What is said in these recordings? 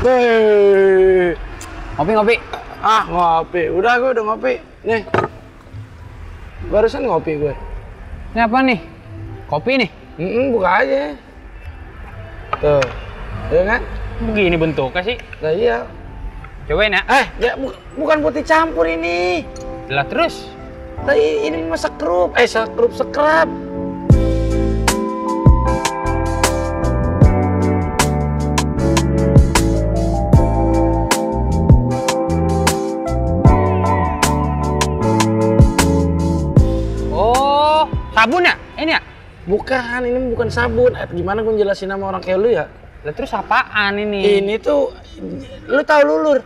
Hei. Ngopi. Ah, ngopi. Udah gue udah ngopi. Nih. Barusan ngopi gue. Ini apa nih? Kopi nih? Buka aja. Tuh. Iya kan? Begini bentuknya sih. Nah iya. Cobain ya. Ya bukan putih campur ini. Lah terus? Nah, ini mah sekrup. Sekrap. Oh, sabun ya? Ini ya? Bukan, ini bukan sabun. Gimana gue jelasin sama orang kayak lu ya? Lah terus apaan ini? Ini tuh, lu tahu lulur?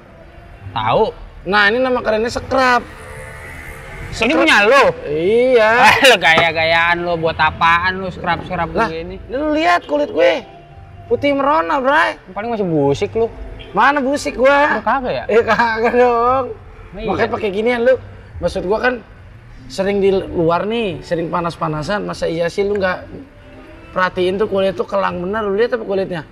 Tahu. Nah, ini nama kerennya sekrap. Ini punya lo? Iya. Lo gaya-gayaan lo buat apaan lo scrub-scrub begini? Lu lihat kulit gue. Putih merona, Bray. Paling masih busik lo. Mana busik gua? Lo kagak ya? Kagak dong. Iya. Makanya pakai ginian lu. Maksud gua kan sering di luar nih, sering panas-panasan. Masa iya sih lu nggak perhatiin tuh kulit tuh kelang bener? Lu lihat apa kulitnya?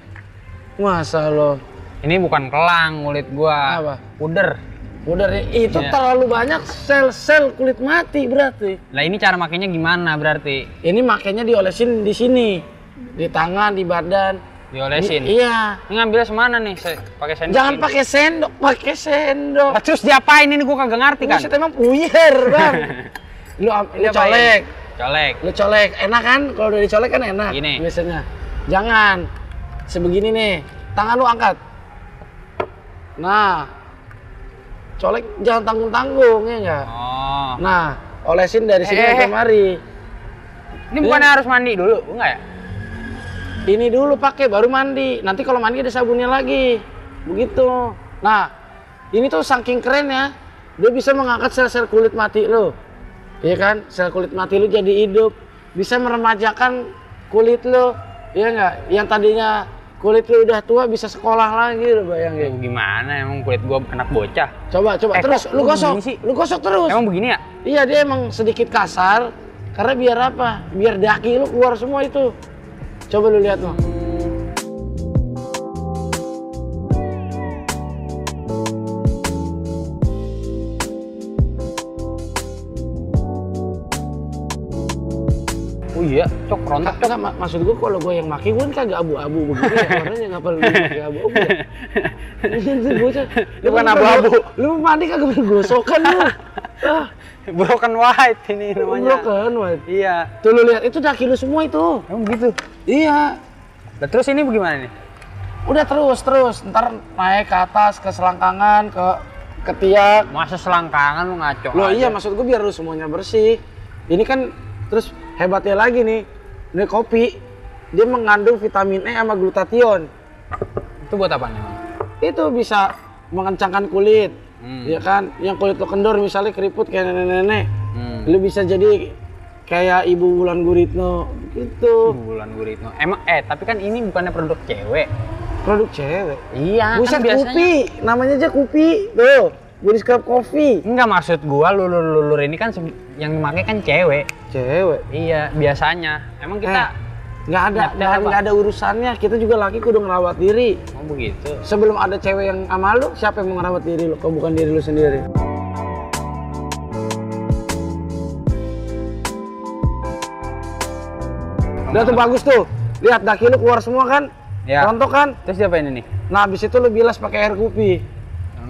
Masa lo? Ini bukan kelang kulit gua. Apa? Puder. Udah itu Iya. terlalu banyak sel-sel kulit mati berarti. Lah ini cara makainya gimana berarti? Ini makanya diolesin di sini, di tangan, di badan. Diolesin? Iya. Ini ngambilnya semana nih? Pakai sendok? Jangan ini? pakai sendok, pakai sendok. Lah, terus diapain ini gua kagak ngerti kan? Buset, emang puyer, Bang. lu colek. Colek. Lu colek. Enak kan? Kalau udah dicolek kan enak. Gini. Biasanya. Jangan. Sebegini nih. Tangan lu angkat. Nah. Colek jangan tanggung-tanggung ya enggak? Oh. Nah, olesin dari sini ke kemari. Ini bukannya harus mandi dulu, enggak ya? Ini dulu pakai baru mandi. Nanti kalau mandi ada sabunnya lagi. Begitu. Nah, ini tuh saking keren ya. Dia bisa mengangkat sel-sel kulit mati lo. Iya kan? Sel kulit mati lo jadi hidup. Bisa meremajakan kulit lo. Iya enggak? Yang tadinya kulit lu udah tua bisa sekolah lagi lo bayangin. Gimana emang kulit gua anak bocah? Coba terus lu gosok. Lu gosok terus. Emang begini ya? Iya, dia emang sedikit kasar. Karena biar apa? Biar daki lu keluar semua itu. Coba lu lihat loh. Oh iya, cok rontok cok. Maksud gua kalau gua yang maki gua kan kagak abu-abu begini ya. Warnanya ngapa lu pakai abu-abu ya? Lu bukan abu-abu. Lu mandi kagak bergosokan lu. Ah, Broken white ini namanya. broken white. Iya. Tuh lu lihat itu daki lu semua itu. Emang begitu? Iya. Lah terus ini bagaimana nih? Udah terus. Ntar naik ke atas, ke selangkangan, ke ketiak. Masa selangkangan lu ngaco Loh aja. iya, maksud gue biar lu semuanya bersih. Ini kan terus hebatnya lagi nih. Ini kopi, dia mengandung vitamin E sama glutathione. Itu buat apa nih? Itu bisa mengencangkan kulit. Ya kan? Yang kulit lo kendor misalnya keriput kayak nenek-nenek. Lu bisa jadi kayak Ibu Wulan Guritno gitu. Bulan Guritno. Emang tapi kan ini bukannya produk cewek. Produk cewek. Iya, Buset, kan biasanya. Kupi, namanya aja Kupi. Tuh, body scrub coffee. Enggak, maksud gua lulur-lulur ini kan yang dipakai kan cewek. Cewek. Iya, biasanya. Emang kita nggak ada urusannya. Kita juga laki kudu ngerawat diri. mau begitu. Sebelum ada cewek yang sama lu, siapa yang mau ngerawat diri lu? Kalau bukan diri lu sendiri. Udah tuh bagus tuh. Lihat daki lu keluar semua kan? Ya. Rontok kan? Terus diapain ini? Nah, habis itu lu bilas pakai air kopi.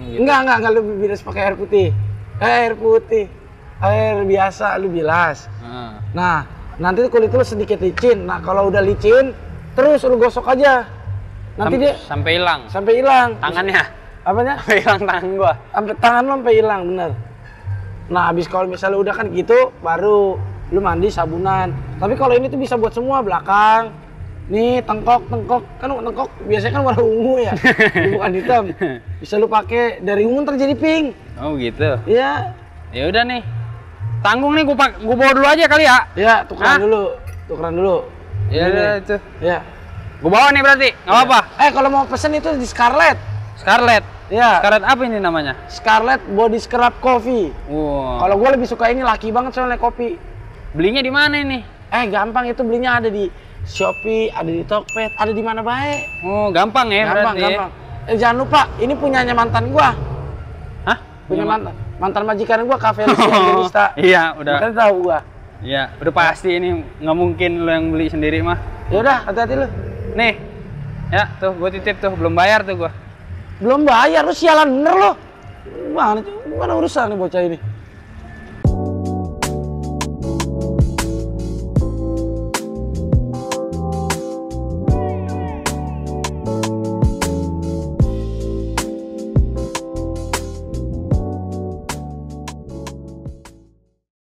Gitu. Enggak lu bilas pakai air putih. Air putih. Air biasa lu bilas. Nah, nanti kulit lu sedikit licin. Nah, kalau udah licin, terus lu gosok aja. Nanti dia sampai hilang. sampai hilang. Tangannya. Apanya? Sampai hilang tangan gua. Sampai tangan lu sampai hilang, bener. Nah, habis kalau misalnya udah kan gitu, baru lu mandi sabunan. Tapi kalau ini tuh bisa buat semua, belakang. Nih, tengkok. Kan tengkok biasanya kan warna ungu ya. Bukan hitam. Bisa lu pakai dari ungu ntar jadi pink. Oh, gitu. Iya. Ya udah nih. Tanggung nih gua bawa dulu aja kali ya. Ya, tukeran dulu. Ya udah itu. Ya. Gua bawa nih berarti. Enggak apa-apa. Kalau mau pesen itu di Scarlett. Scarlett. Ya. Scarlett apa ini namanya? Scarlett Body Scrub Coffee. Wow. Kalau gue lebih suka ini, laki banget soalnya kopi. Belinya di mana ini? Gampang itu belinya, ada di Shopee, ada di Tokped, ada di mana baik. Oh, gampang ya berarti. Gampang. jangan lupa, ini punyanya mantan gua. Hah? Punya mantan majikan gua, Cafe Lucia Gerista. Iya, udah. Kan tahu gua. Iya, udah pasti ini nggak mungkin lo yang beli sendiri mah. Ya udah, hati-hati lu. Nih, ya tuh gue titip tuh, belum bayar tuh gue. Belum bayar, lu sialan bener lu. Mana urusan nih bocah ini.